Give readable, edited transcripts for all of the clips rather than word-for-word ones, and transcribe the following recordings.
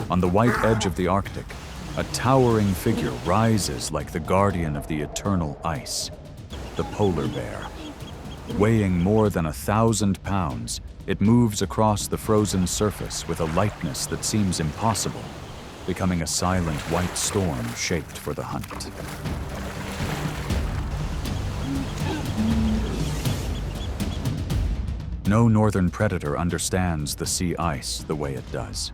On the white edge of the Arctic, a towering figure rises like the guardian of the eternal ice, the polar bear. Weighing more than 1,000 pounds, it moves across the frozen surface with a lightness that seems impossible, becoming a silent white storm shaped for the hunt. No northern predator understands the sea ice the way it does,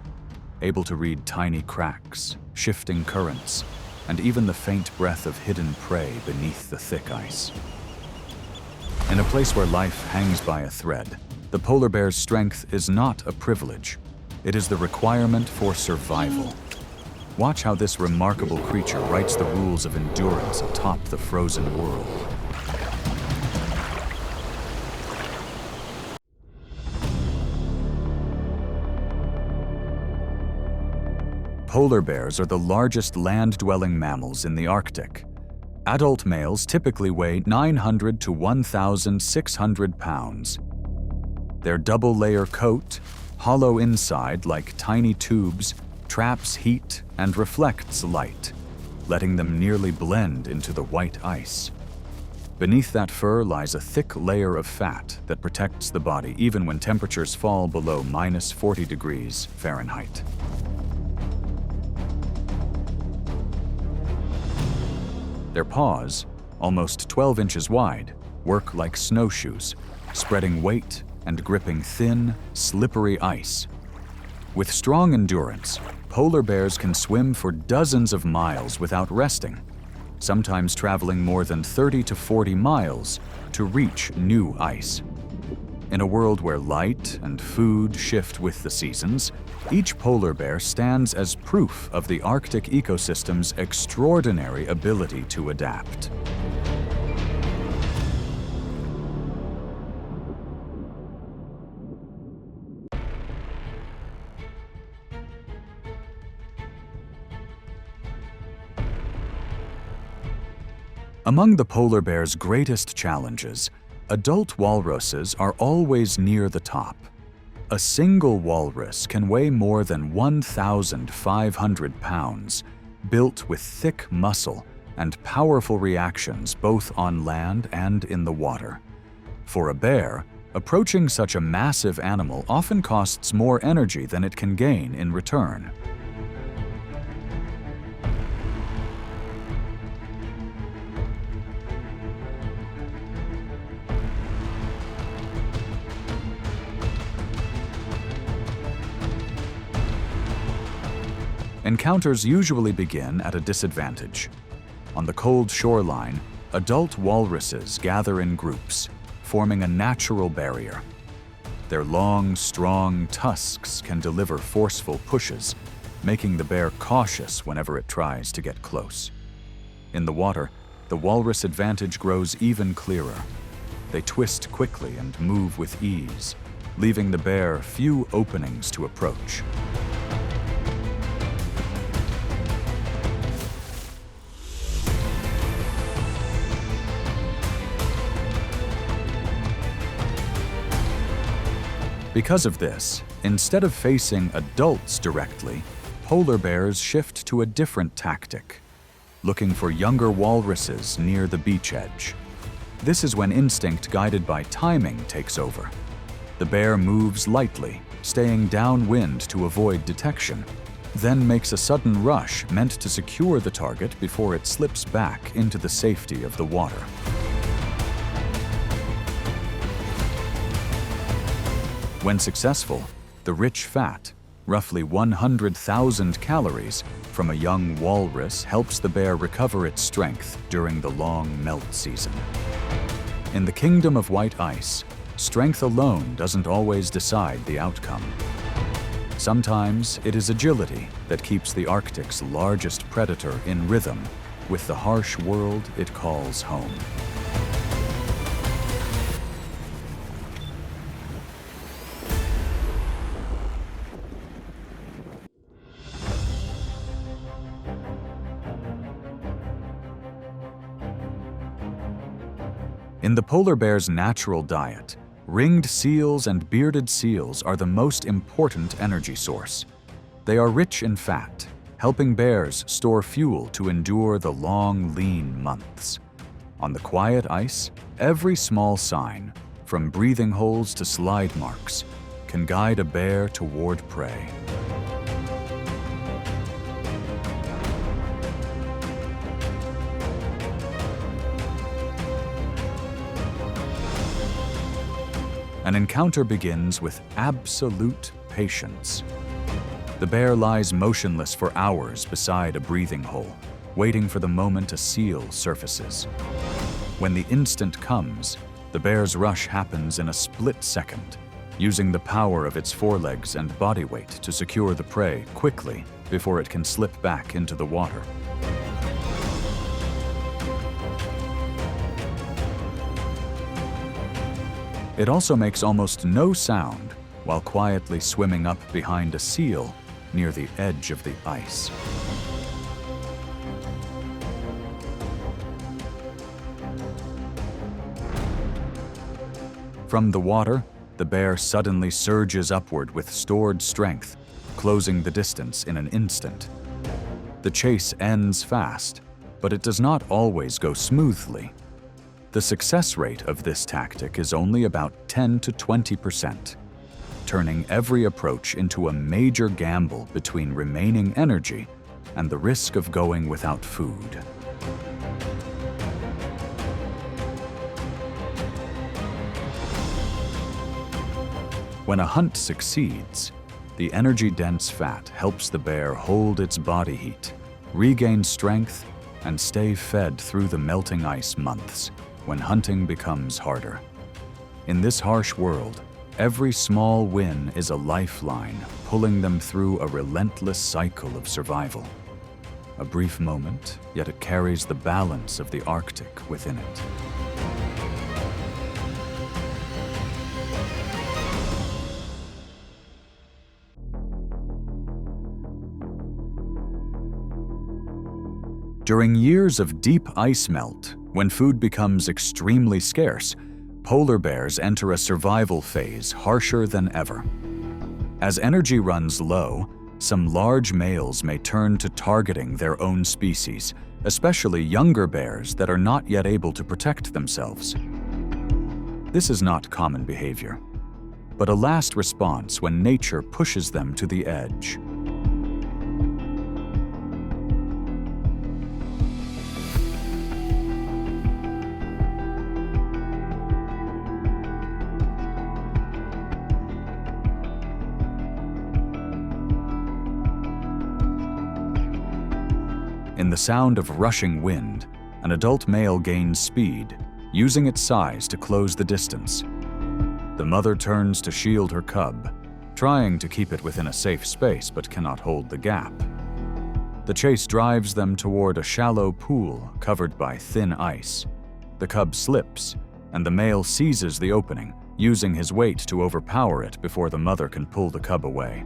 able to read tiny cracks, shifting currents, and even the faint breath of hidden prey beneath the thick ice. In a place where life hangs by a thread, the polar bear's strength is not a privilege. It is the requirement for survival. Watch how this remarkable creature writes the rules of endurance atop the frozen world. Polar bears are the largest land-dwelling mammals in the Arctic. Adult males typically weigh 900 to 1,600 pounds. Their double-layer coat, hollow inside like tiny tubes, traps heat and reflects light, letting them nearly blend into the white ice. Beneath that fur lies a thick layer of fat that protects the body even when temperatures fall below -40 degrees Fahrenheit. Their paws, almost 12 inches wide, work like snowshoes, spreading weight and gripping thin, slippery ice. With strong endurance, polar bears can swim for dozens of miles without resting, sometimes traveling more than 30 to 40 miles to reach new ice. In a world where light and food shift with the seasons, each polar bear stands as proof of the Arctic ecosystem's extraordinary ability to adapt. Among the polar bear's greatest challenges, adult walruses are always near the top. A single walrus can weigh more than 1,500 pounds, built with thick muscle and powerful reactions both on land and in the water. For a bear, approaching such a massive animal often costs more energy than it can gain in return. Encounters usually begin at a disadvantage. On the cold shoreline, adult walruses gather in groups, forming a natural barrier. Their long, strong tusks can deliver forceful pushes, making the bear cautious whenever it tries to get close. In the water, the walrus advantage grows even clearer. They twist quickly and move with ease, leaving the bear few openings to approach. Because of this, instead of facing adults directly, polar bears shift to a different tactic, looking for younger walruses near the beach edge. This is when instinct guided by timing takes over. The bear moves lightly, staying downwind to avoid detection, then makes a sudden rush meant to secure the target before it slips back into the safety of the water. When successful, the rich fat, roughly 100,000 calories, from a young walrus helps the bear recover its strength during the long melt season. In the kingdom of white ice, strength alone doesn't always decide the outcome. Sometimes it is agility that keeps the Arctic's largest predator in rhythm with the harsh world it calls home. In the polar bear's natural diet, ringed seals and bearded seals are the most important energy source. They are rich in fat, helping bears store fuel to endure the long, lean months. On the quiet ice, every small sign, from breathing holes to slide marks, can guide a bear toward prey. An encounter begins with absolute patience. The bear lies motionless for hours beside a breathing hole, waiting for the moment a seal surfaces. When the instant comes, the bear's rush happens in a split second, using the power of its forelegs and body weight to secure the prey quickly before it can slip back into the water. It also makes almost no sound while quietly swimming up behind a seal near the edge of the ice. From the water, the bear suddenly surges upward with stored strength, closing the distance in an instant. The chase ends fast, but it does not always go smoothly. The success rate of this tactic is only about 10 to 20%, turning every approach into a major gamble between remaining energy and the risk of going without food. When a hunt succeeds, the energy-dense fat helps the bear hold its body heat, regain strength, and stay fed through the melting ice months, when hunting becomes harder. In this harsh world, every small win is a lifeline, pulling them through a relentless cycle of survival. A brief moment, yet it carries the balance of the Arctic within it. During years of deep ice melt, when food becomes extremely scarce, polar bears enter a survival phase harsher than ever. As energy runs low, some large males may turn to targeting their own species, especially younger bears that are not yet able to protect themselves. This is not common behavior, but a last response when nature pushes them to the edge. In the sound of rushing wind, an adult male gains speed, using its size to close the distance. The mother turns to shield her cub, trying to keep it within a safe space but cannot hold the gap. The chase drives them toward a shallow pool covered by thin ice. The cub slips, and the male seizes the opening, using his weight to overpower it before the mother can pull the cub away.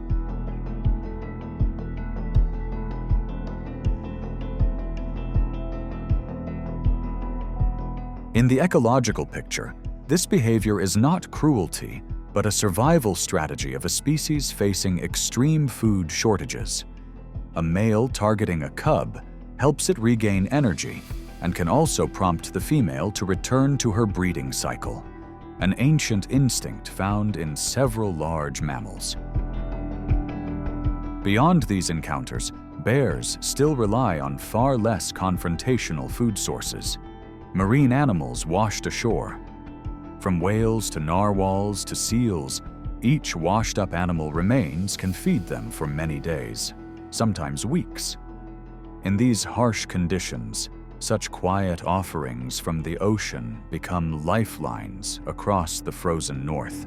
In the ecological picture, this behavior is not cruelty, but a survival strategy of a species facing extreme food shortages. A male targeting a cub helps it regain energy and can also prompt the female to return to her breeding cycle, an ancient instinct found in several large mammals. Beyond these encounters, bears still rely on far less confrontational food sources. Marine animals washed ashore. From whales to narwhals to seals, each washed-up animal remains can feed them for many days, sometimes weeks. In these harsh conditions, such quiet offerings from the ocean become lifelines across the frozen north.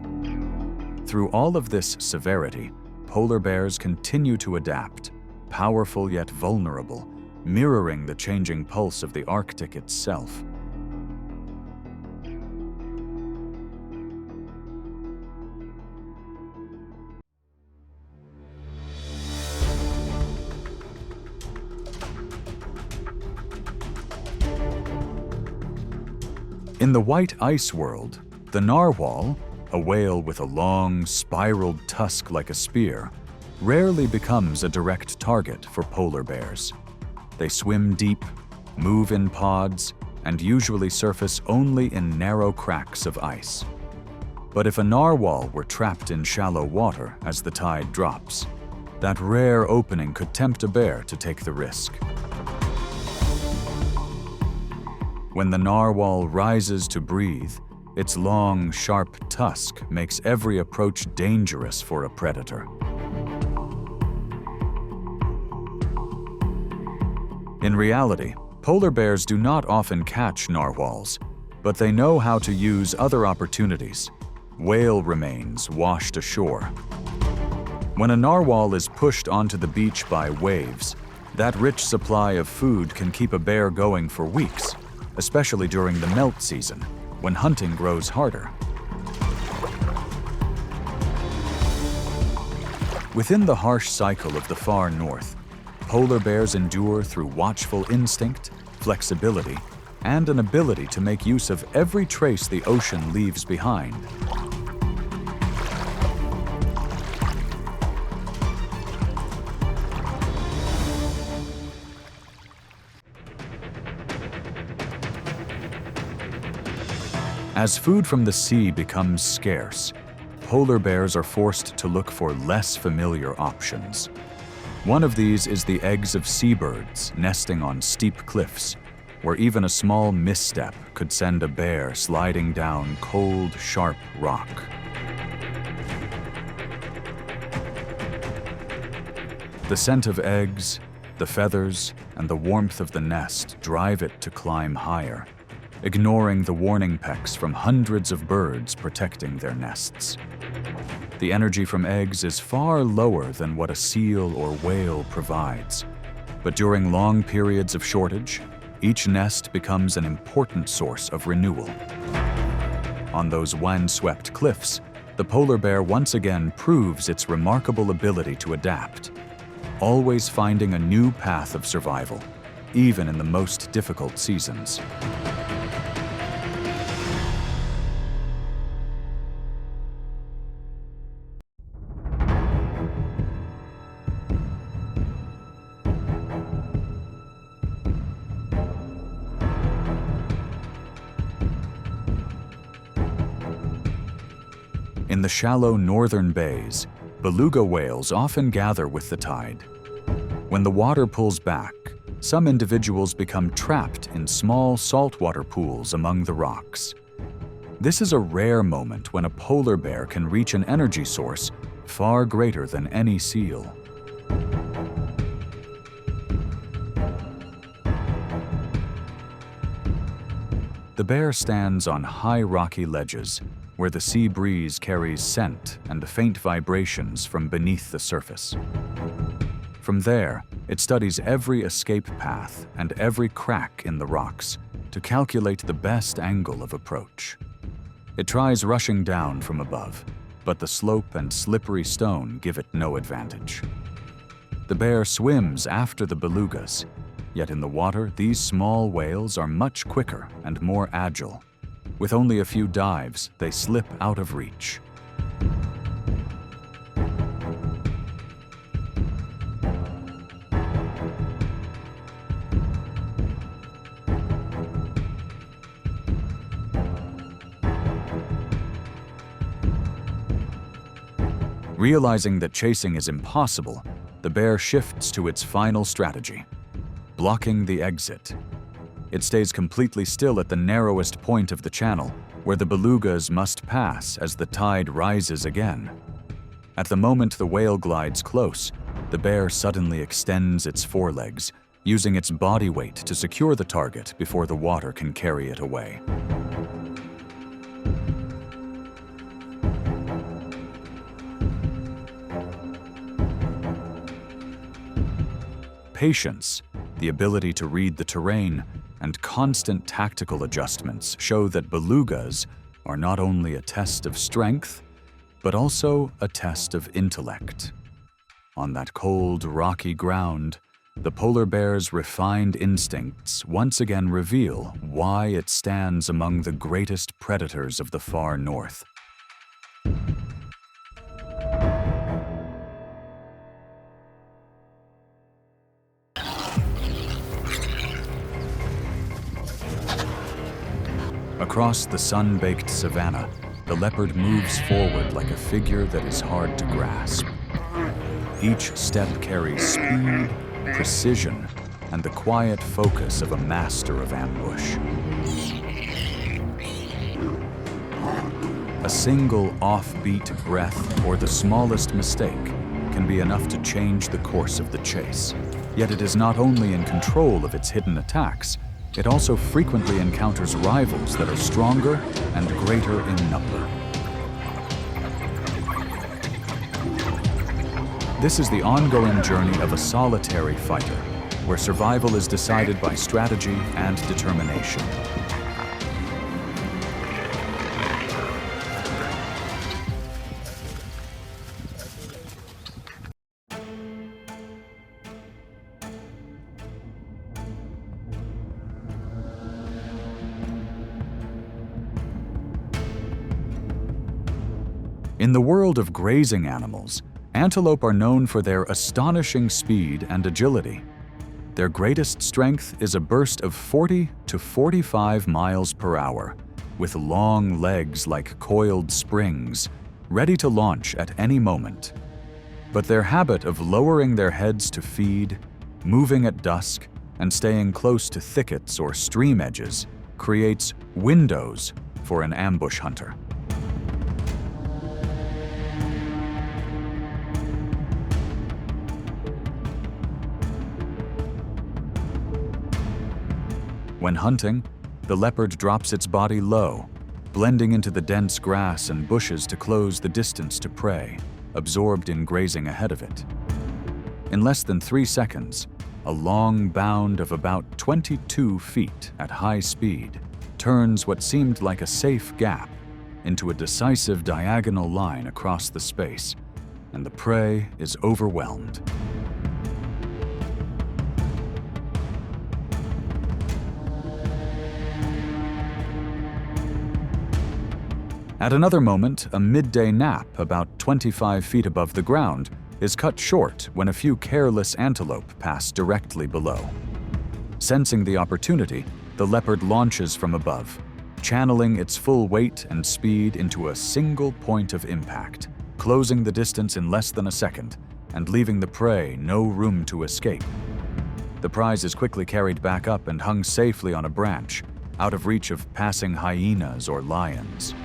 Through all of this severity, polar bears continue to adapt, powerful yet vulnerable, mirroring the changing pulse of the Arctic itself. In the white ice world, the narwhal, a whale with a long, spiraled tusk like a spear, rarely becomes a direct target for polar bears. They swim deep, move in pods, and usually surface only in narrow cracks of ice. But if a narwhal were trapped in shallow water as the tide drops, that rare opening could tempt a bear to take the risk. When the narwhal rises to breathe, its long, sharp tusk makes every approach dangerous for a predator. In reality, polar bears do not often catch narwhals, but they know how to use other opportunities: whale remains washed ashore. When a narwhal is pushed onto the beach by waves, that rich supply of food can keep a bear going for weeks, especially during the melt season, when hunting grows harder. Within the harsh cycle of the far north, polar bears endure through watchful instinct, flexibility, and an ability to make use of every trace the ocean leaves behind. As food from the sea becomes scarce, polar bears are forced to look for less familiar options. One of these is the eggs of seabirds nesting on steep cliffs, where even a small misstep could send a bear sliding down cold, sharp rock. The scent of eggs, the feathers, and the warmth of the nest drive it to climb higher, ignoring the warning pecks from hundreds of birds protecting their nests. The energy from eggs is far lower than what a seal or whale provides, but during long periods of shortage, each nest becomes an important source of renewal. On those windswept cliffs, the polar bear once again proves its remarkable ability to adapt, always finding a new path of survival, even in the most difficult seasons. In the shallow northern bays, beluga whales often gather with the tide. When the water pulls back, some individuals become trapped in small saltwater pools among the rocks. This is a rare moment when a polar bear can reach an energy source far greater than any seal. The bear stands on high rocky ledges, where the sea breeze carries scent and faint vibrations from beneath the surface. From there, it studies every escape path and every crack in the rocks to calculate the best angle of approach. It tries rushing down from above, but the slope and slippery stone give it no advantage. The bear swims after the belugas, yet in the water, these small whales are much quicker and more agile. With only a few dives, they slip out of reach. Realizing that chasing is impossible, the bear shifts to its final strategy: blocking the exit. It stays completely still at the narrowest point of the channel, where the belugas must pass as the tide rises again. At the moment the whale glides close, the bear suddenly extends its forelegs, using its body weight to secure the target before the water can carry it away. Patience, the ability to read the terrain, and constant tactical adjustments show that belugas are not only a test of strength, but also a test of intellect. On that cold, rocky ground, the polar bear's refined instincts once again reveal why it stands among the greatest predators of the far north. Across the sun-baked savanna, the leopard moves forward like a figure that is hard to grasp. Each step carries speed, precision, and the quiet focus of a master of ambush. A single offbeat breath or the smallest mistake can be enough to change the course of the chase. Yet it is not only in control of its hidden attacks, it also frequently encounters rivals that are stronger and greater in number. This is the ongoing journey of a solitary fighter, where survival is decided by strategy and determination. In the world of grazing animals, antelope are known for their astonishing speed and agility. Their greatest strength is a burst of 40 to 45 miles per hour, with long legs like coiled springs, ready to launch at any moment. But their habit of lowering their heads to feed, moving at dusk, and staying close to thickets or stream edges creates windows for an ambush hunter. When hunting, the leopard drops its body low, blending into the dense grass and bushes to close the distance to prey, absorbed in grazing ahead of it. In less than 3 seconds, a long bound of about 22 feet at high speed turns what seemed like a safe gap into a decisive diagonal line across the space, and the prey is overwhelmed. At another moment, a midday nap about 25 feet above the ground is cut short when a few careless antelope pass directly below. Sensing the opportunity, the leopard launches from above, channeling its full weight and speed into a single point of impact, closing the distance in less than a second and leaving the prey no room to escape. The prize is quickly carried back up and hung safely on a branch, out of reach of passing hyenas or lions.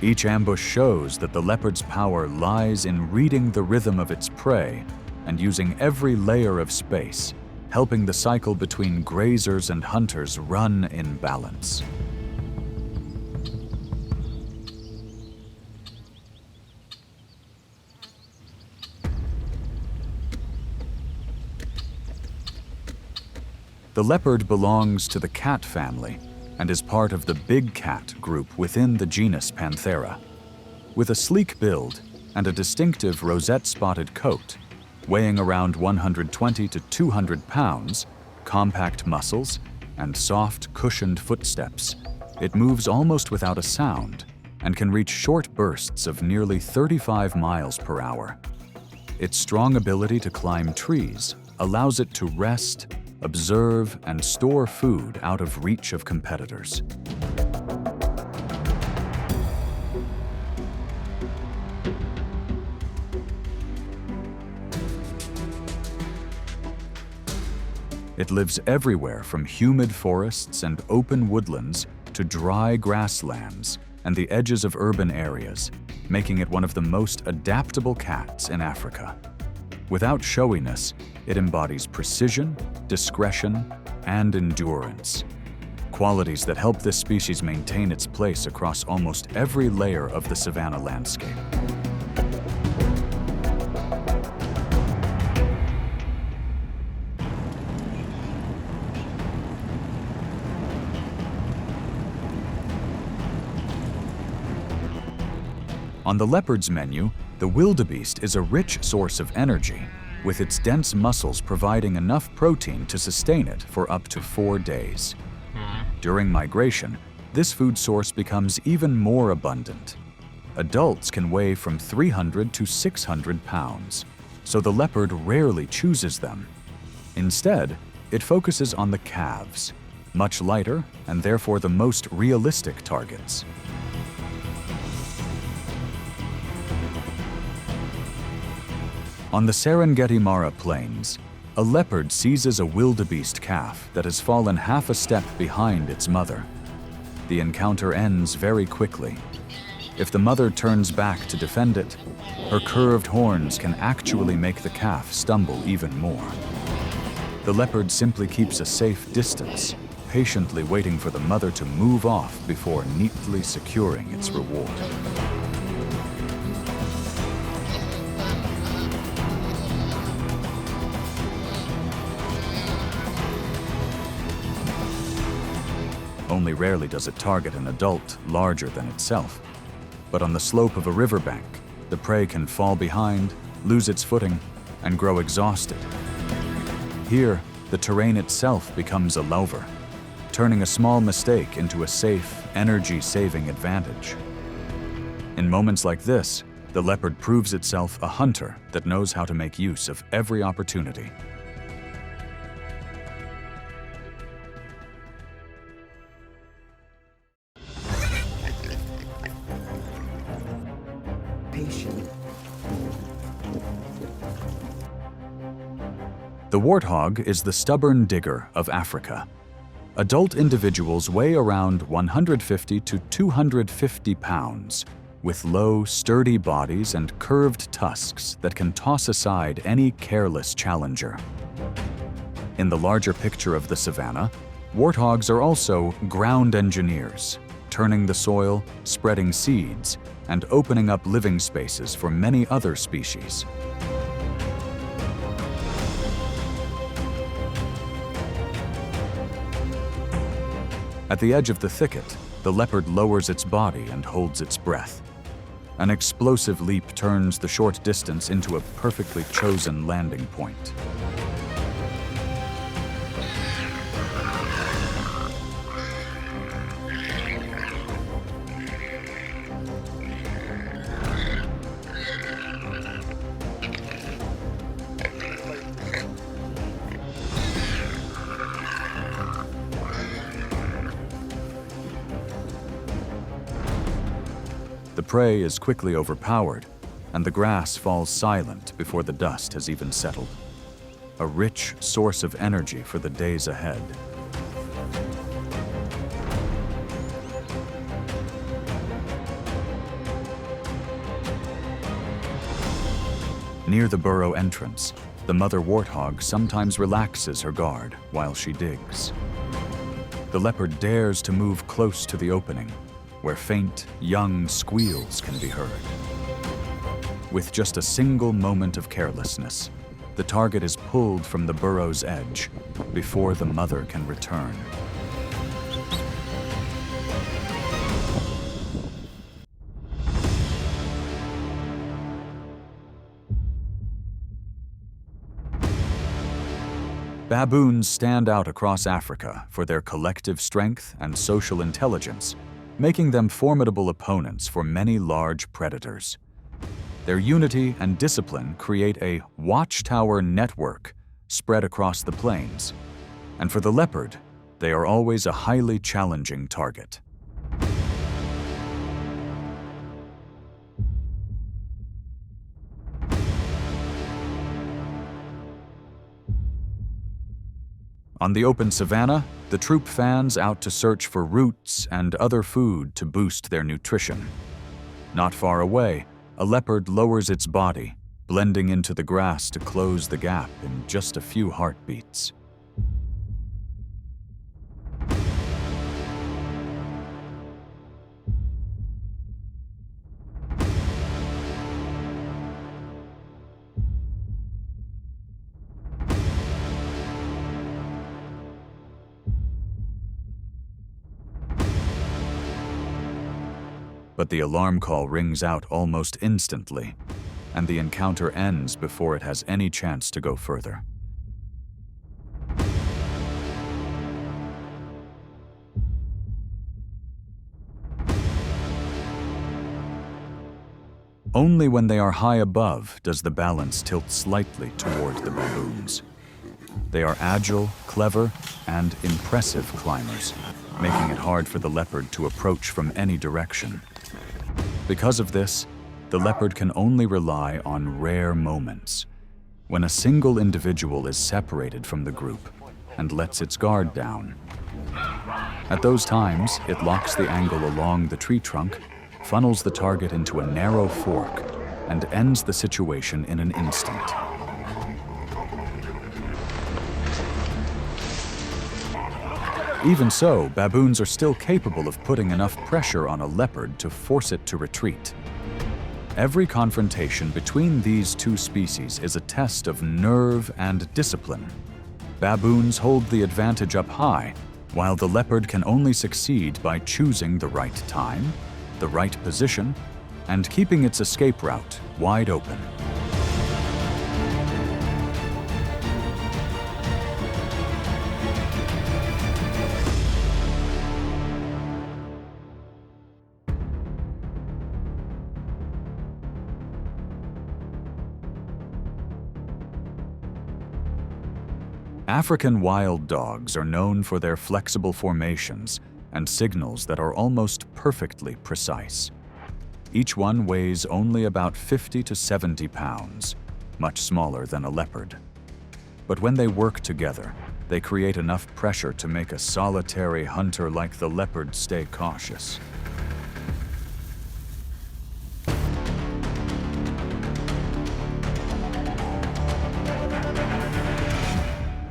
Each ambush shows that the leopard's power lies in reading the rhythm of its prey and using every layer of space, helping the cycle between grazers and hunters run in balance. The leopard belongs to the cat family and is part of the big cat group within the genus Panthera. With a sleek build and a distinctive rosette-spotted coat, weighing around 120 to 200 pounds, compact muscles, and soft, cushioned footsteps, it moves almost without a sound and can reach short bursts of nearly 35 miles per hour. Its strong ability to climb trees allows it to rest, observe, and store food out of reach of competitors. It lives everywhere from humid forests and open woodlands to dry grasslands and the edges of urban areas, making it one of the most adaptable cats in Africa. Without showiness, it embodies precision, discretion, and endurance, qualities that help this species maintain its place across almost every layer of the savanna landscape. On the leopard's menu, the wildebeest is a rich source of energy, with its dense muscles providing enough protein to sustain it for up to 4 days. During migration, this food source becomes even more abundant. Adults can weigh from 300 to 600 pounds, so the leopard rarely chooses them. Instead, it focuses on the calves, much lighter and therefore the most realistic targets. On the Serengeti Mara Plains, a leopard seizes a wildebeest calf that has fallen half a step behind its mother. The encounter ends very quickly. If the mother turns back to defend it, her curved horns can actually make the calf stumble even more. The leopard simply keeps a safe distance, patiently waiting for the mother to move off before neatly securing its reward. Only rarely does it target an adult larger than itself. But on the slope of a riverbank, the prey can fall behind, lose its footing, and grow exhausted. Here, the terrain itself becomes a lover, turning a small mistake into a safe, energy-saving advantage. In moments like this, the leopard proves itself a hunter that knows how to make use of every opportunity. The warthog is the stubborn digger of Africa. Adult individuals weigh around 150 to 250 pounds, with low, sturdy bodies and curved tusks that can toss aside any careless challenger. In the larger picture of the savanna, warthogs are also ground engineers, turning the soil, spreading seeds, and opening up living spaces for many other species. At the edge of the thicket, the leopard lowers its body and holds its breath. An explosive leap turns the short distance into a perfectly chosen landing point. The prey is quickly overpowered, and the grass falls silent before the dust has even settled. A rich source of energy for the days ahead. Near the burrow entrance, the mother warthog sometimes relaxes her guard while she digs. The leopard dares to move close to the opening, where faint, young squeals can be heard. With just a single moment of carelessness, the target is pulled from the burrow's edge before the mother can return. Baboons stand out across Africa for their collective strength and social intelligence, making them formidable opponents for many large predators. Their unity and discipline create a watchtower network spread across the plains, and for the leopard, they are always a highly challenging target. On the open savanna, the troop fans out to search for roots and other food to boost their nutrition. Not far away, a leopard lowers its body, blending into the grass to close the gap in just a few heartbeats. But the alarm call rings out almost instantly, and the encounter ends before it has any chance to go further. Only when they are high above does the balance tilt slightly toward the baboons. They are agile, clever, and impressive climbers, making it hard for the leopard to approach from any direction. Because of this, the leopard can only rely on rare moments, when a single individual is separated from the group and lets its guard down. At those times, it locks the angle along the tree trunk, funnels the target into a narrow fork, and ends the situation in an instant. Even so, baboons are still capable of putting enough pressure on a leopard to force it to retreat. Every confrontation between these two species is a test of nerve and discipline. Baboons hold the advantage up high, while the leopard can only succeed by choosing the right time, the right position, and keeping its escape route wide open. African wild dogs are known for their flexible formations and signals that are almost perfectly precise. Each one weighs only about 50 to 70 pounds, much smaller than a leopard. But when they work together, they create enough pressure to make a solitary hunter like the leopard stay cautious.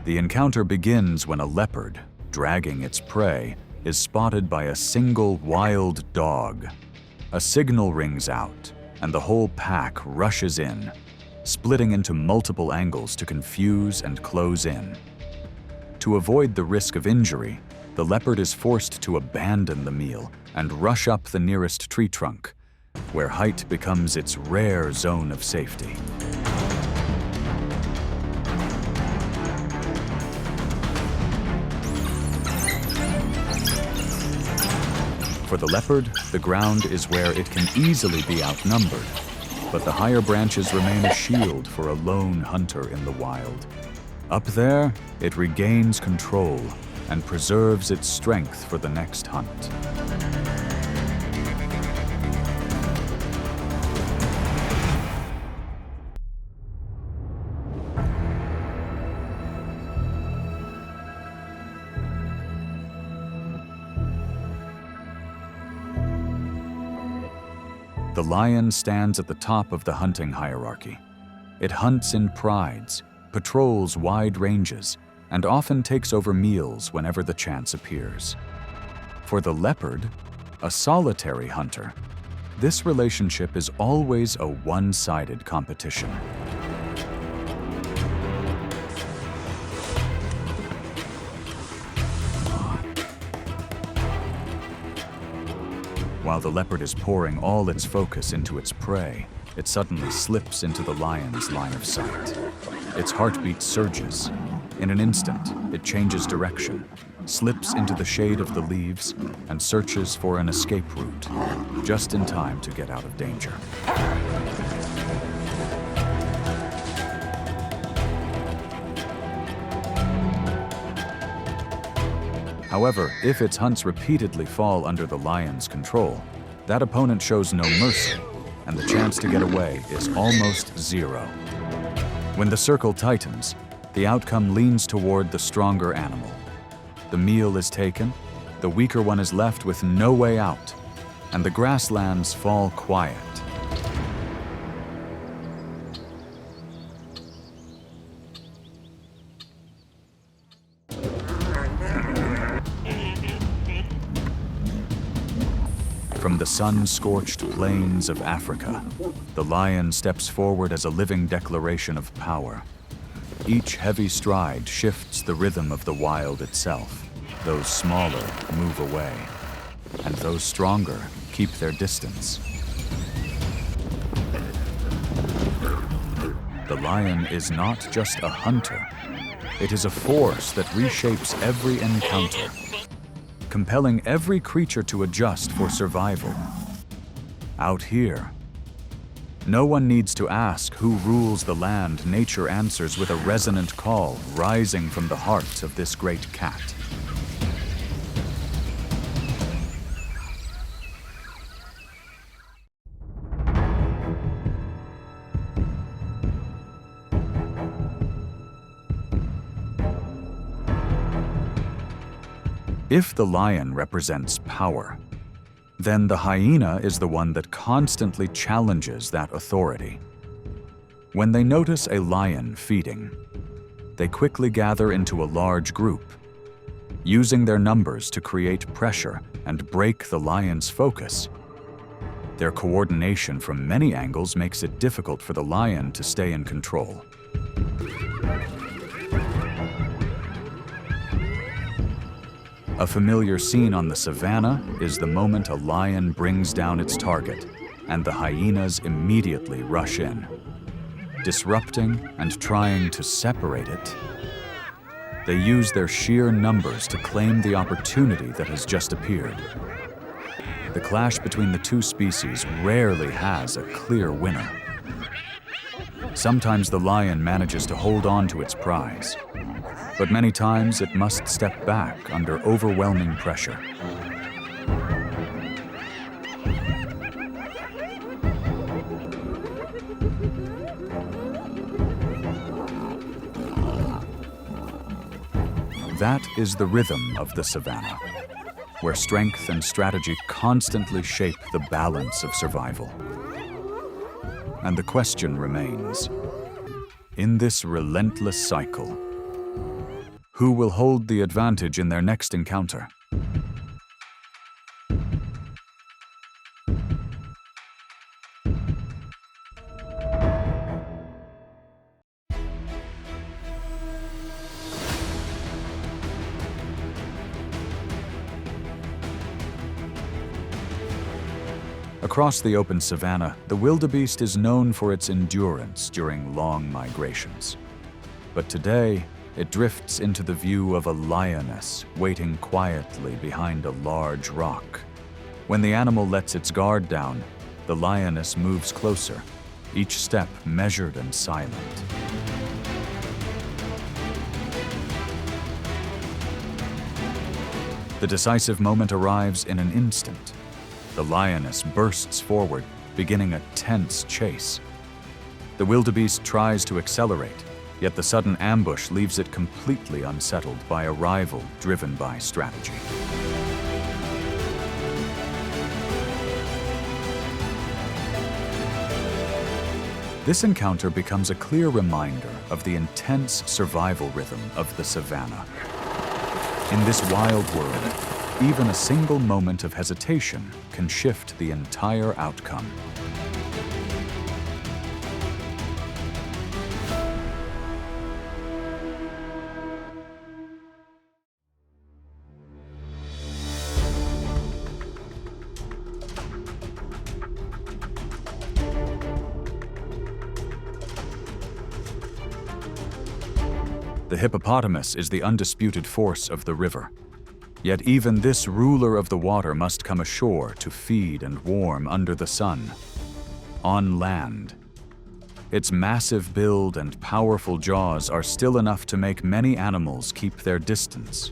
The encounter begins when a leopard, dragging its prey, is spotted by a single wild dog. A signal rings out, and the whole pack rushes in, splitting into multiple angles to confuse and close in. To avoid the risk of injury, the leopard is forced to abandon the meal and rush up the nearest tree trunk, where height becomes its rare zone of safety. For the leopard, the ground is where it can easily be outnumbered, but the higher branches remain a shield for a lone hunter in the wild. Up there, it regains control and preserves its strength for the next hunt. The lion stands at the top of the hunting hierarchy. It hunts in prides, patrols wide ranges, and often takes over meals whenever the chance appears. For the leopard, a solitary hunter, this relationship is always a one-sided competition. While the leopard is pouring all its focus into its prey, it suddenly slips into the lion's line of sight. Its heartbeat surges. In an instant, it changes direction, slips into the shade of the leaves, and searches for an escape route, just in time to get out of danger. However, if its hunts repeatedly fall under the lion's control, that opponent shows no mercy, and the chance to get away is almost zero. When the circle tightens, the outcome leans toward the stronger animal. The meal is taken, the weaker one is left with no way out, and the grasslands fall quiet. From the sun-scorched plains of Africa, the lion steps forward as a living declaration of power. Each heavy stride shifts the rhythm of the wild itself. Those smaller move away, and those stronger keep their distance. The lion is not just a hunter. It is a force that reshapes every encounter, compelling every creature to adjust for survival. Out here, No one needs to ask who rules the land. Nature answers with a resonant call rising from the heart of this great cat. If the lion represents power, then the hyena is the one that constantly challenges that authority. When they notice a lion feeding, they quickly gather into a large group, using their numbers to create pressure and break the lion's focus. Their coordination from many angles makes it difficult for the lion to stay in control. A familiar scene on the savanna is the moment a lion brings down its target, and the hyenas immediately rush in, disrupting and trying to separate it. They use their sheer numbers to claim the opportunity that has just appeared. The clash between the two species rarely has a clear winner. Sometimes the lion manages to hold on to its prize, but many times it must step back under overwhelming pressure. That is the rhythm of the savanna, where strength and strategy constantly shape the balance of survival. And the question remains, in this relentless cycle, who will hold the advantage in their next encounter? Across the open savanna, the wildebeest is known for its endurance during long migrations. But today, it drifts into the view of a lioness waiting quietly behind a large rock. When the animal lets its guard down, the lioness moves closer, each step measured and silent. The decisive moment arrives in an instant. The lioness bursts forward, beginning a tense chase. The wildebeest tries to accelerate, yet the sudden ambush leaves it completely unsettled by a rival driven by strategy. This encounter becomes a clear reminder of the intense survival rhythm of the savanna. In this wild world, even a single moment of hesitation can shift the entire outcome. The hippopotamus is the undisputed force of the river. Yet even this ruler of the water must come ashore to feed and warm under the sun. On land, its massive build and powerful jaws are still enough to make many animals keep their distance.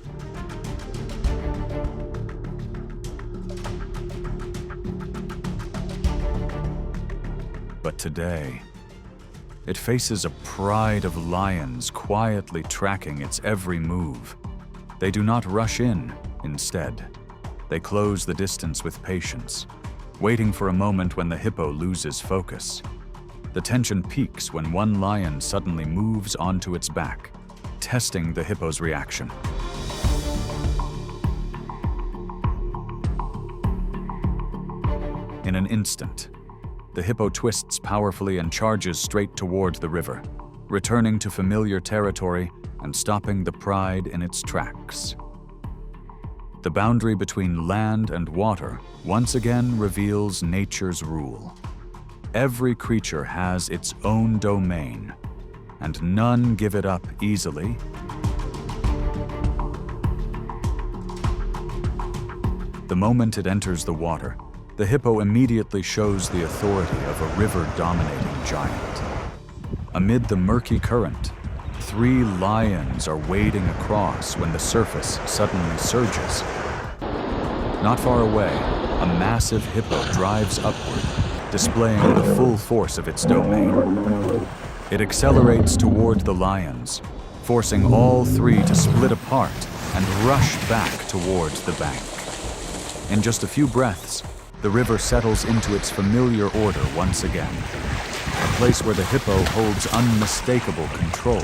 But today, it faces a pride of lions quietly tracking its every move. They do not rush in, instead. They close the distance with patience, waiting for a moment when the hippo loses focus. The tension peaks when one lion suddenly moves onto its back, testing the hippo's reaction. In an instant, the hippo twists powerfully and charges straight toward the river, returning to familiar territory and stopping the pride in its tracks. The boundary between land and water once again reveals nature's rule. Every creature has its own domain, and none give it up easily. The moment it enters the water, the hippo immediately shows the authority of a river-dominating giant. Amid the murky current, 3 lions are wading across when the surface suddenly surges. Not far away, a massive hippo drives upward, displaying the full force of its domain. It accelerates toward the lions, forcing all 3 to split apart and rush back towards the bank. In just a few breaths, the river settles into its familiar order once again, a place where the hippo holds unmistakable control.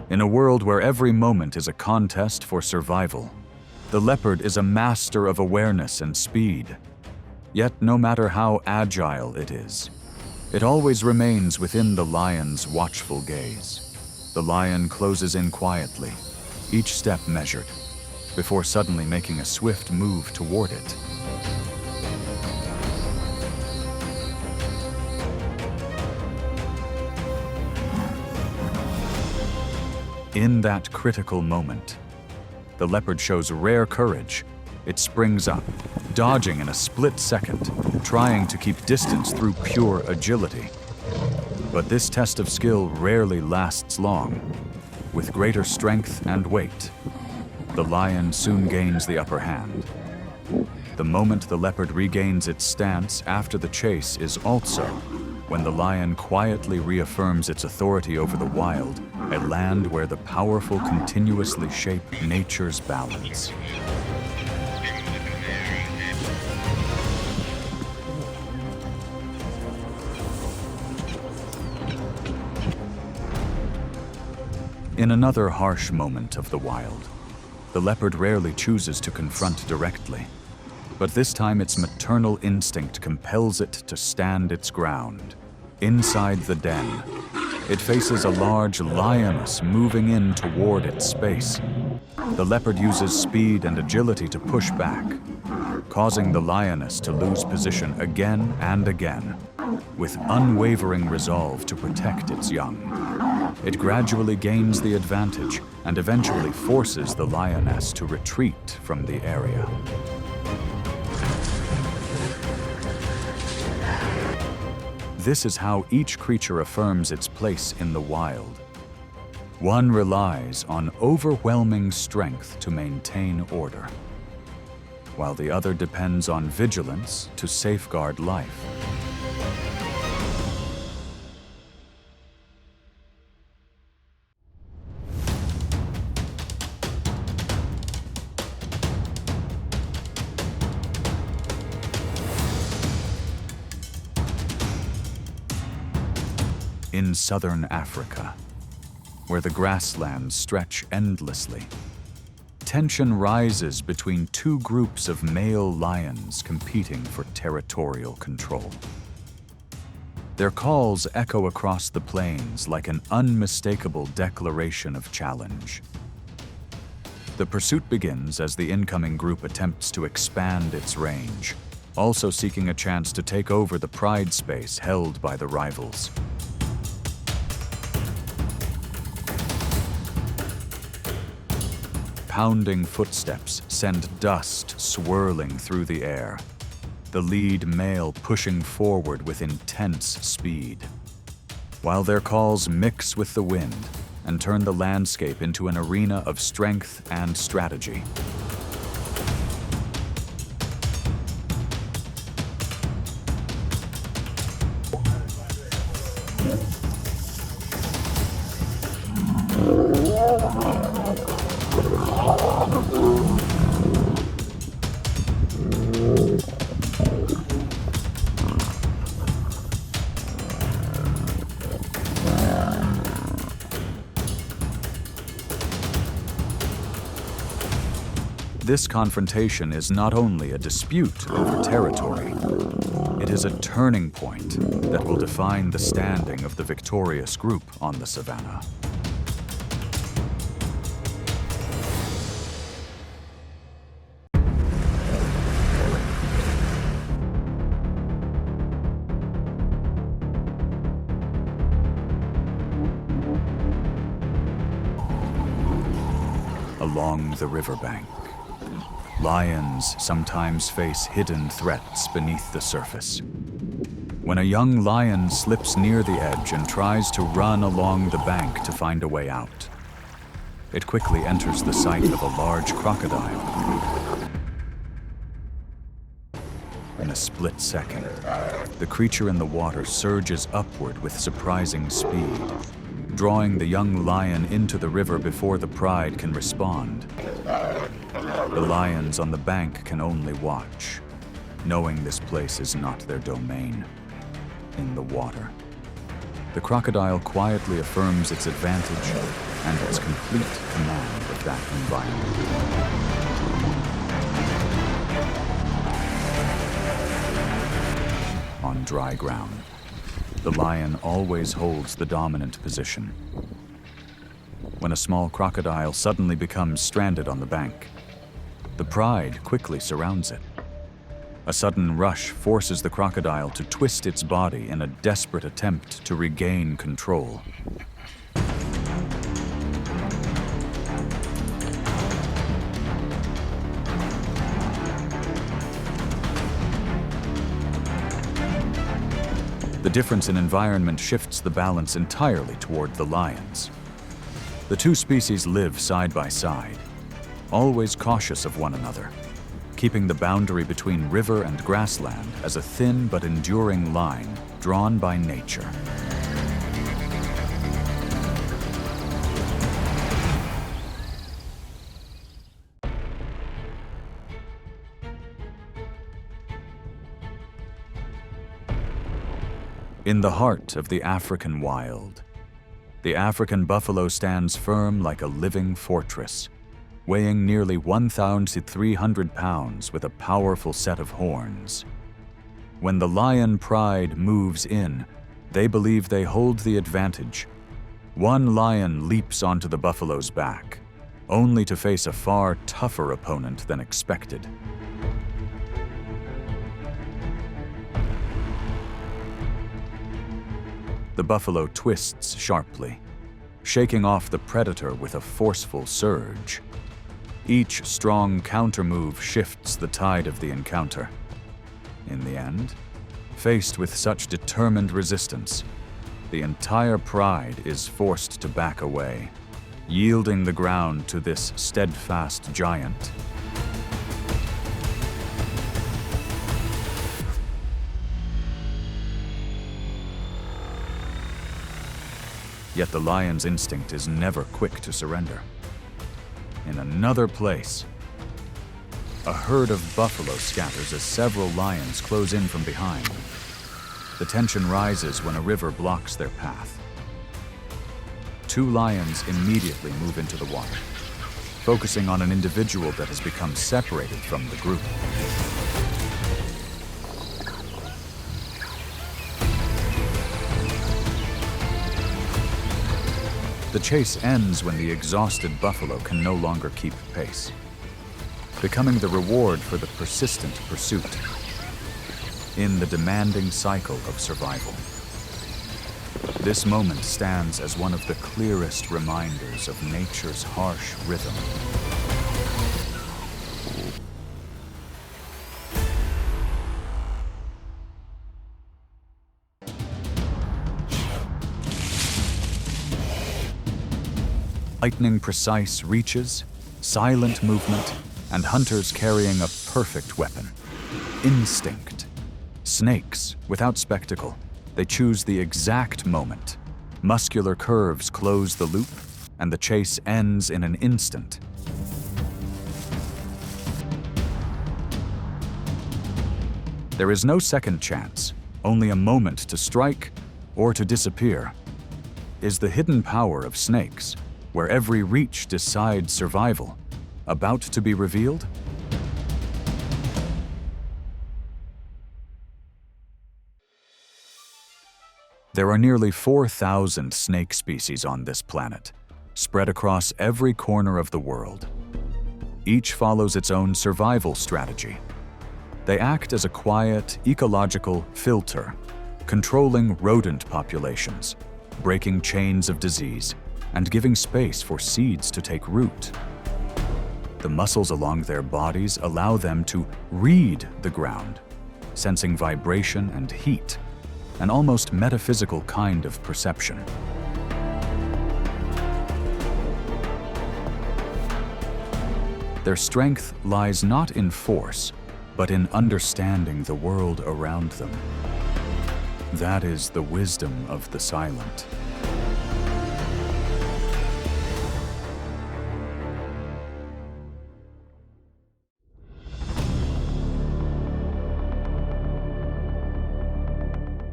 In a world where every moment is a contest for survival, the leopard is a master of awareness and speed. Yet no matter how agile it is, it always remains within the lion's watchful gaze. The lion closes in quietly, each step measured, before suddenly making a swift move toward it. In that critical moment, the leopard shows rare courage. It springs up, dodging in a split second, trying to keep distance through pure agility. But this test of skill rarely lasts long. With greater strength and weight, the lion soon gains the upper hand. The moment the leopard regains its stance after the chase is also when the lion quietly reaffirms its authority over the wild, a land where the powerful continuously shape nature's balance. In another harsh moment of the wild, the leopard rarely chooses to confront directly, but this time its maternal instinct compels it to stand its ground. Inside the den, it faces a large lioness moving in toward its space. The leopard uses speed and agility to push back, causing the lioness to lose position again and again, with unwavering resolve to protect its young. It gradually gains the advantage and eventually forces the lioness to retreat from the area. This is how each creature affirms its place in the wild. One relies on overwhelming strength to maintain order, while the other depends on vigilance to safeguard life. In southern Africa, where the grasslands stretch endlessly, tension rises between 2 groups of male lions competing for territorial control. Their calls echo across the plains like an unmistakable declaration of challenge. The pursuit begins as the incoming group attempts to expand its range, also seeking a chance to take over the pride space held by the rivals. Pounding footsteps send dust swirling through the air, the lead male pushing forward with intense speed, while their calls mix with the wind and turn the landscape into an arena of strength and strategy. This confrontation is not only a dispute over territory, it is a turning point that will define the standing of the victorious group on the savanna. along the riverbank. Lions sometimes face hidden threats beneath the surface. When a young lion slips near the edge and tries to run along the bank to find a way out, it quickly enters the sight of a large crocodile. In a split second, the creature in the water surges upward with surprising speed, drawing the young lion into the river before the pride can respond. The lions on the bank can only watch, knowing this place is not their domain. In the water, the crocodile quietly affirms its advantage and its complete command of that environment. On dry ground, the lion always holds the dominant position. When a small crocodile suddenly becomes stranded on the bank, the pride quickly surrounds it. A sudden rush forces the crocodile to twist its body in a desperate attempt to regain control. The difference in environment shifts the balance entirely toward the lions. The two species live side by side, always cautious of one another, keeping the boundary between river and grassland as a thin but enduring line drawn by nature. In the heart of the African wild, the African buffalo stands firm like a living fortress, weighing nearly 1,300 pounds with a powerful set of horns. When the lion pride moves in, they believe they hold the advantage. One lion leaps onto the buffalo's back, only to face a far tougher opponent than expected. The buffalo twists sharply, shaking off the predator with a forceful surge. Each strong countermove shifts the tide of the encounter. In the end, faced with such determined resistance, the entire pride is forced to back away, yielding the ground to this steadfast giant. Yet the lion's instinct is never quick to surrender. In another place, a herd of buffalo scatters as several lions close in from behind. The tension rises when a river blocks their path. Two lions immediately move into the water, focusing on an individual that has become separated from the group. The chase ends when the exhausted buffalo can no longer keep pace, becoming the reward for the persistent pursuit in the demanding cycle of survival. This moment stands as one of the clearest reminders of nature's harsh rhythm. Lightning-precise reaches, silent movement, and hunters carrying a perfect weapon. Instinct. Snakes, without spectacle, they choose the exact moment. Muscular curves close the loop, and the chase ends in an instant. There is no second chance, only a moment to strike or to disappear. Is the hidden power of snakes, where every reach decides survival, about to be revealed? There are nearly 4,000 snake species on this planet, spread across every corner of the world. Each follows its own survival strategy. They act as a quiet, ecological filter, controlling rodent populations, breaking chains of disease, and giving space for seeds to take root. The muscles along their bodies allow them to read the ground, sensing vibration and heat, an almost metaphysical kind of perception. Their strength lies not in force, but in understanding the world around them. That is the wisdom of the silent.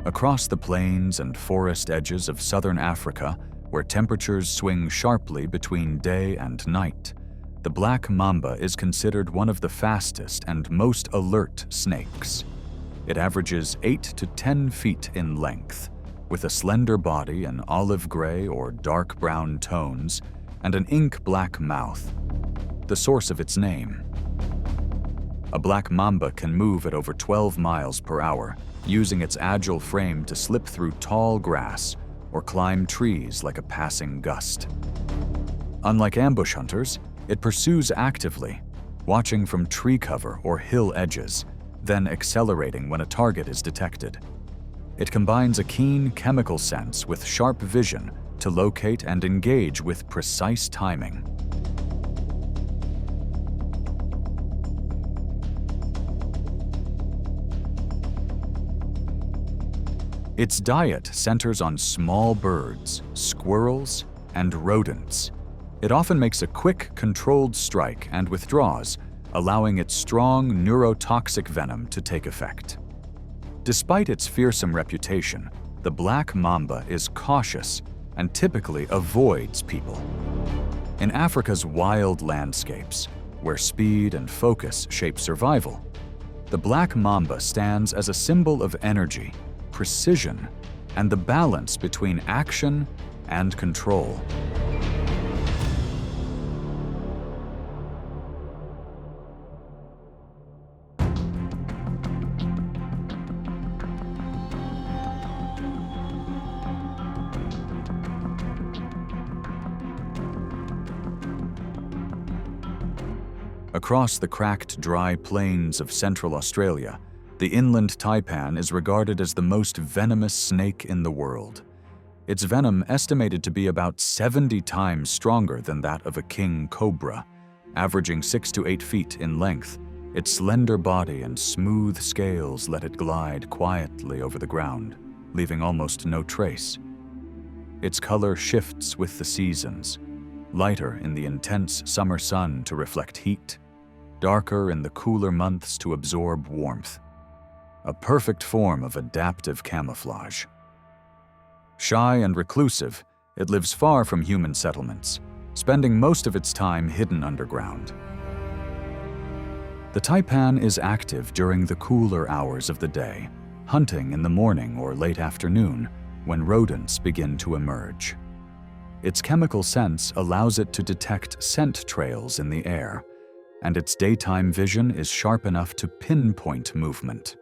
Across the plains and forest edges of southern Africa, where temperatures swing sharply between day and night, the black mamba is considered one of the fastest and most alert snakes. It averages 8 to 10 feet in length, with a slender body in olive gray or dark brown tones and an ink-black mouth, the source of its name. A black mamba can move at over 12 miles per hour, using its agile frame to slip through tall grass or climb trees like a passing gust. Unlike ambush hunters, it pursues actively, watching from tree cover or hill edges, then accelerating when a target is detected. It combines a keen chemical sense with sharp vision to locate and engage with precise timing. Its diet centers on small birds, squirrels, and rodents. It often makes a quick, controlled strike and withdraws, allowing its strong neurotoxic venom to take effect. Despite its fearsome reputation, the black mamba is cautious and typically avoids people. In Africa's wild landscapes, where speed and focus shape survival, the black mamba stands as a symbol of energy, precision, and the balance between action and control. Across the cracked, dry plains of Central Australia, the inland taipan is regarded as the most venomous snake in the world. Its venom estimated to be about 70 times stronger than that of a king cobra, averaging 6 to 8 feet in length. Its slender body and smooth scales let it glide quietly over the ground, leaving almost no trace. Its color shifts with the seasons, lighter in the intense summer sun to reflect heat, darker in the cooler months to absorb warmth. A perfect form of adaptive camouflage. Shy and reclusive, it lives far from human settlements, spending most of its time hidden underground. The taipan is active during the cooler hours of the day, hunting in the morning or late afternoon when rodents begin to emerge. Its chemical sense allows it to detect scent trails in the air, and its daytime vision is sharp enough to pinpoint movement.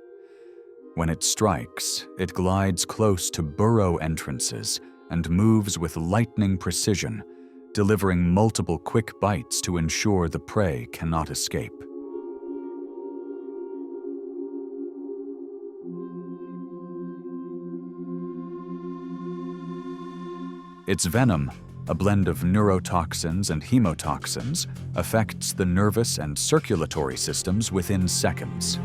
When it strikes, it glides close to burrow entrances and moves with lightning precision, delivering multiple quick bites to ensure the prey cannot escape. Its venom, a blend of neurotoxins and hemotoxins, affects the nervous and circulatory systems within seconds.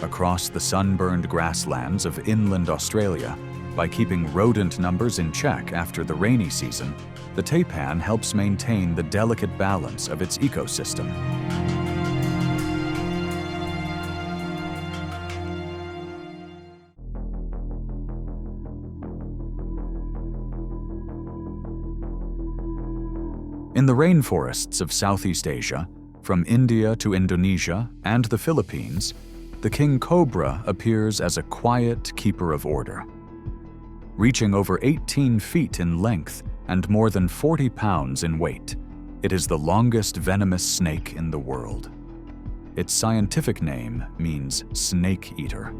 Across the sunburned grasslands of inland Australia, by keeping rodent numbers in check after the rainy season, the taipan helps maintain the delicate balance of its ecosystem. In the rainforests of Southeast Asia, from India to Indonesia and the Philippines, the king cobra appears as a quiet keeper of order. Reaching over 18 feet in length and more than 40 pounds in weight, it is the longest venomous snake in the world. Its scientific name means snake eater.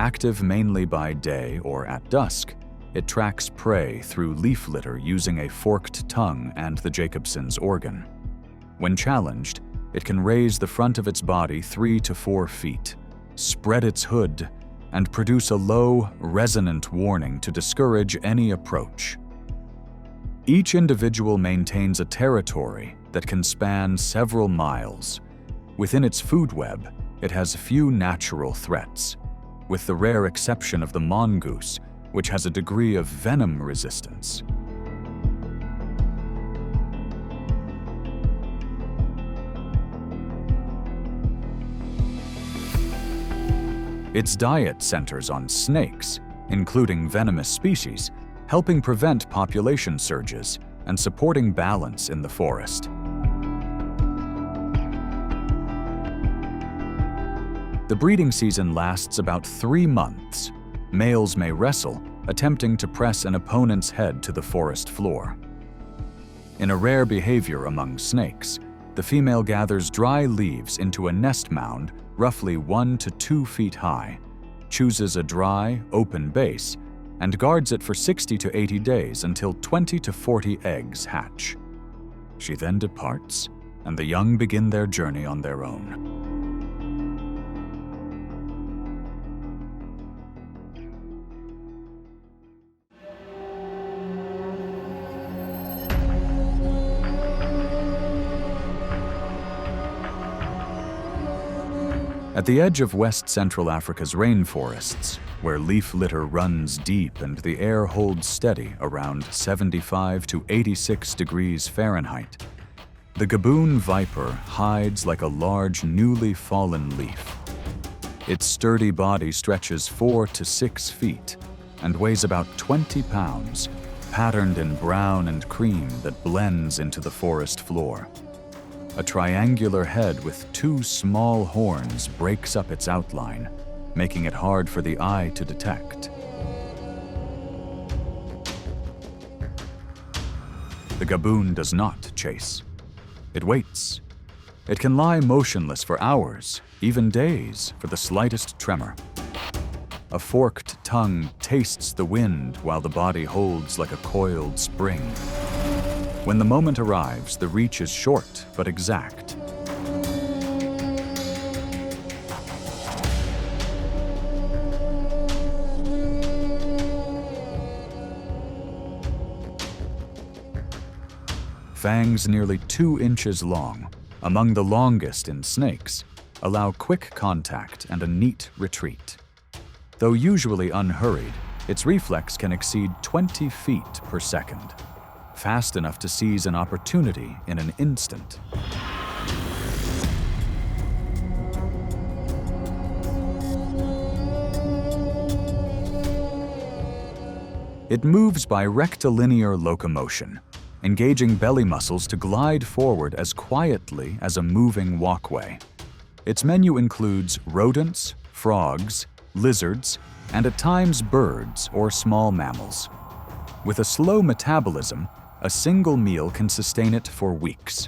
Active mainly by day or at dusk, it tracks prey through leaf litter using a forked tongue and the Jacobson's organ. When challenged, it can raise the front of its body 3 to 4 feet, spread its hood, and produce a low, resonant warning to discourage any approach. Each individual maintains a territory that can span several miles. Within its food web, it has few natural threats, with the rare exception of the mongoose, which has a degree of venom resistance. Its diet centers on snakes, including venomous species, helping prevent population surges and supporting balance in the forest. The breeding season lasts about 3 months. Males may wrestle, attempting to press an opponent's head to the forest floor. In a rare behavior among snakes, the female gathers dry leaves into a nest mound roughly 1 to 2 feet high, chooses a dry, open base, and guards it for 60 to 80 days until 20 to 40 eggs hatch. She then departs, and the young begin their journey on their own. At the edge of West Central Africa's rainforests, where leaf litter runs deep and the air holds steady around 75 to 86 degrees Fahrenheit, the Gaboon viper hides like a large, newly fallen leaf. Its sturdy body stretches 4 to 6 feet and weighs about 20 pounds, patterned in brown and cream that blends into the forest floor. A triangular head with 2 small horns breaks up its outline, making it hard for the eye to detect. The Gaboon does not chase. It waits. It can lie motionless for hours, even days, for the slightest tremor. A forked tongue tastes the wind while the body holds like a coiled spring. When the moment arrives, the reach is short but exact. Fangs nearly 2 inches long, among the longest in snakes, allow quick contact and a neat retreat. Though usually unhurried, its reflex can exceed 20 feet per second. Fast enough to seize an opportunity in an instant. It moves by rectilinear locomotion, engaging belly muscles to glide forward as quietly as a moving walkway. Its menu includes rodents, frogs, lizards, and at times birds or small mammals. With a slow metabolism, a single meal can sustain it for weeks,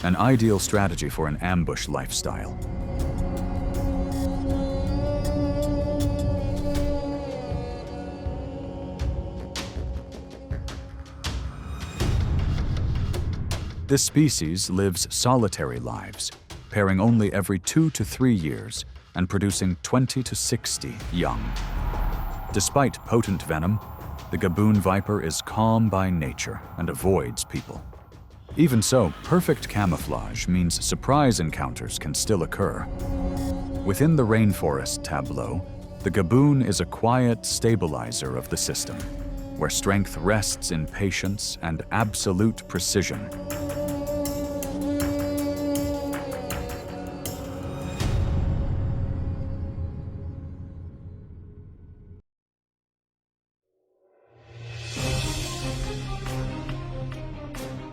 an ideal strategy for an ambush lifestyle. This species lives solitary lives, pairing only every 2 to 3 years and producing 20 to 60 young. Despite potent venom, the Gaboon viper is calm by nature and avoids people. Even so, perfect camouflage means surprise encounters can still occur. Within the rainforest tableau, the Gaboon is a quiet stabilizer of the system, where strength rests in patience and absolute precision.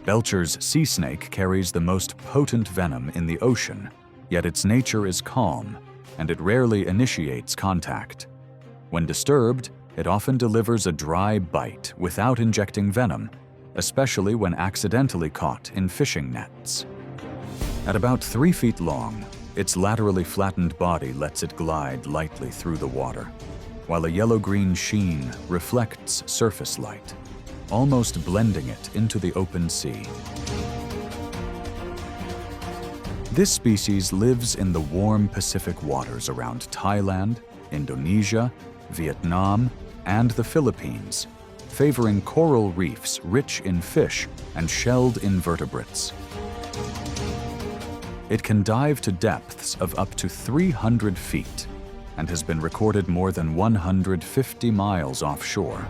Belcher's sea snake carries the most potent venom in the ocean, yet its nature is calm, and it rarely initiates contact. When disturbed, it often delivers a dry bite without injecting venom, especially when accidentally caught in fishing nets. At about 3 feet long, Its laterally flattened body lets it glide lightly through the water, while a yellow-green sheen reflects surface light, almost blending it into the open sea. This species lives in the warm Pacific waters around Thailand, Indonesia, Vietnam, and the Philippines, favoring coral reefs rich in fish and shelled invertebrates. It can dive to depths of up to 300 feet and has been recorded more than 150 miles offshore.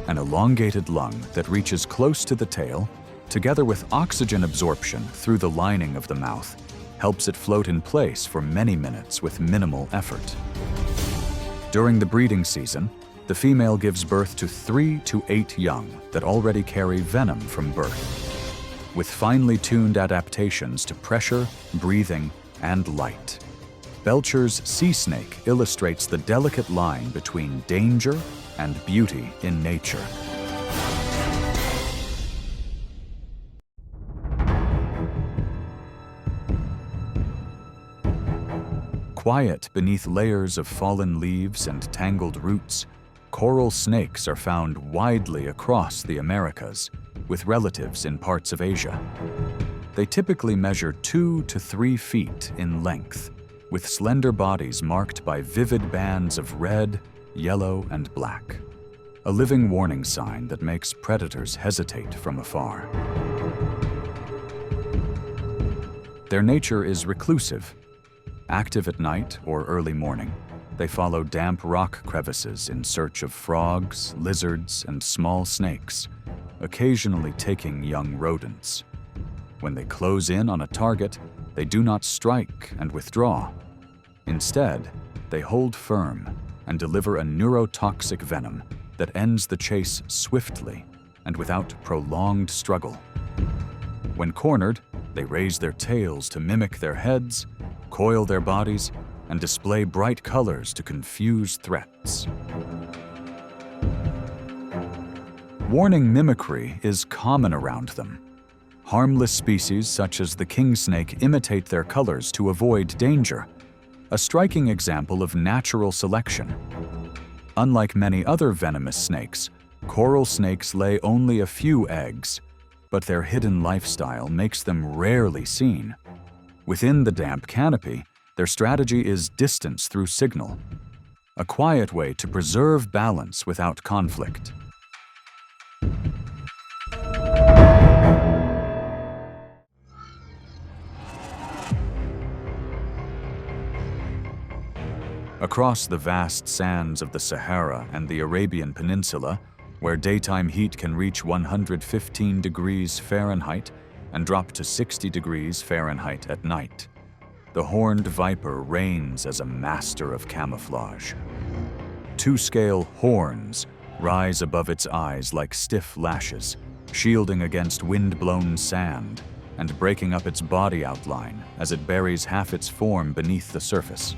An elongated lung that reaches close to the tail, together with oxygen absorption through the lining of the mouth, helps it float in place for many minutes with minimal effort. During the breeding season, the female gives birth to 3 to 8 young that already carry venom from birth, with finely tuned adaptations to pressure, breathing, and light. Belcher's sea snake illustrates the delicate line between danger and beauty in nature. Quiet beneath layers of fallen leaves and tangled roots, coral snakes are found widely across the Americas, with relatives in parts of Asia. They typically measure 2 to 3 feet in length, with slender bodies marked by vivid bands of red, yellow, and black, a living warning sign that makes predators hesitate from afar. Their nature is reclusive. Active at night or early morning, they follow damp rock crevices in search of frogs, lizards, and small snakes, occasionally taking young rodents. When they close in on a target, they do not strike and withdraw. Instead, they hold firm and deliver a neurotoxic venom that ends the chase swiftly and without prolonged struggle. When cornered, they raise their tails to mimic their heads, coil their bodies, and display bright colors to confuse threats. Warning mimicry is common around them. Harmless species such as the king snake imitate their colors to avoid danger, a striking example of natural selection. Unlike many other venomous snakes, coral snakes lay only a few eggs, but their hidden lifestyle makes them rarely seen. Within the damp canopy, their strategy is distance through signal, a quiet way to preserve balance without conflict. Across the vast sands of the Sahara and the Arabian Peninsula, where daytime heat can reach 115 degrees Fahrenheit and drop to 60 degrees Fahrenheit at night, the horned viper reigns as a master of camouflage. Two-scale horns rise above its eyes like stiff lashes, shielding against wind-blown sand and breaking up its body outline as it buries half its form beneath the surface.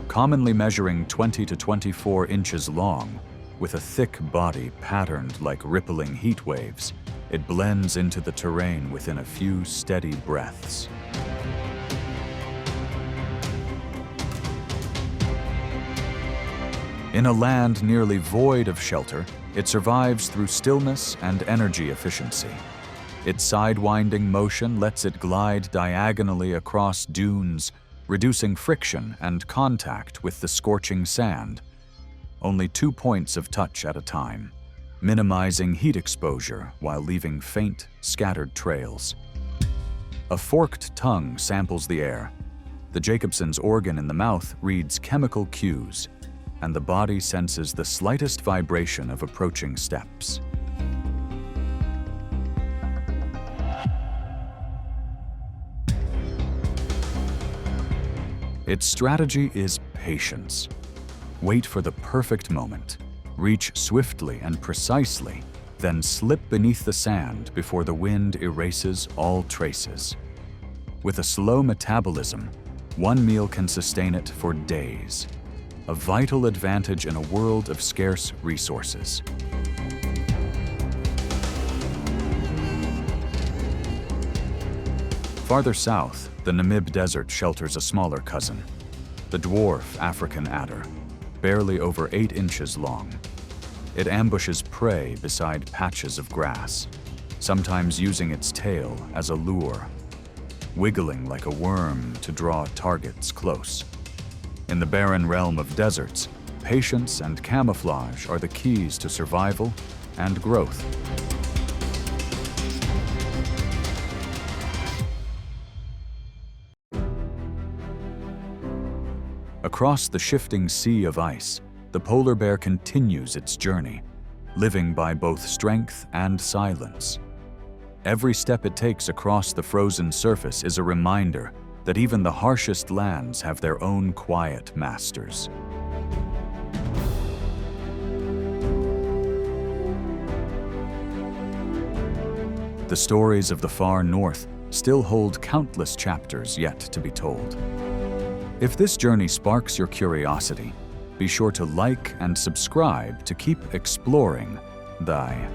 Commonly measuring 20 to 24 inches long, with a thick body patterned like rippling heat waves, it blends into the terrain within a few steady breaths. In a land nearly void of shelter, it survives through stillness and energy efficiency. Its sidewinding motion lets it glide diagonally across dunes, reducing friction and contact with the scorching sand. Only 2 points of touch at a time, minimizing heat exposure while leaving faint, scattered trails. A forked tongue samples the air. The Jacobson's organ in the mouth reads chemical cues, and the body senses the slightest vibration of approaching steps. Its strategy is patience. Wait for the perfect moment, reach swiftly and precisely, then slip beneath the sand before the wind erases all traces. With a slow metabolism, one meal can sustain it for days, a vital advantage in a world of scarce resources. Farther south, the Namib Desert shelters a smaller cousin, the dwarf African adder, barely over 8 inches long. It ambushes prey beside patches of grass, sometimes using its tail as a lure, wiggling like a worm to draw targets close. In the barren realm of deserts, patience and camouflage are the keys to survival and growth. Across the shifting sea of ice, the polar bear continues its journey, living by both strength and silence. Every step it takes across the frozen surface is a reminder that even the harshest lands have their own quiet masters. The stories of the far north still hold countless chapters yet to be told. If this journey sparks your curiosity, be sure to like and subscribe to keep exploring thy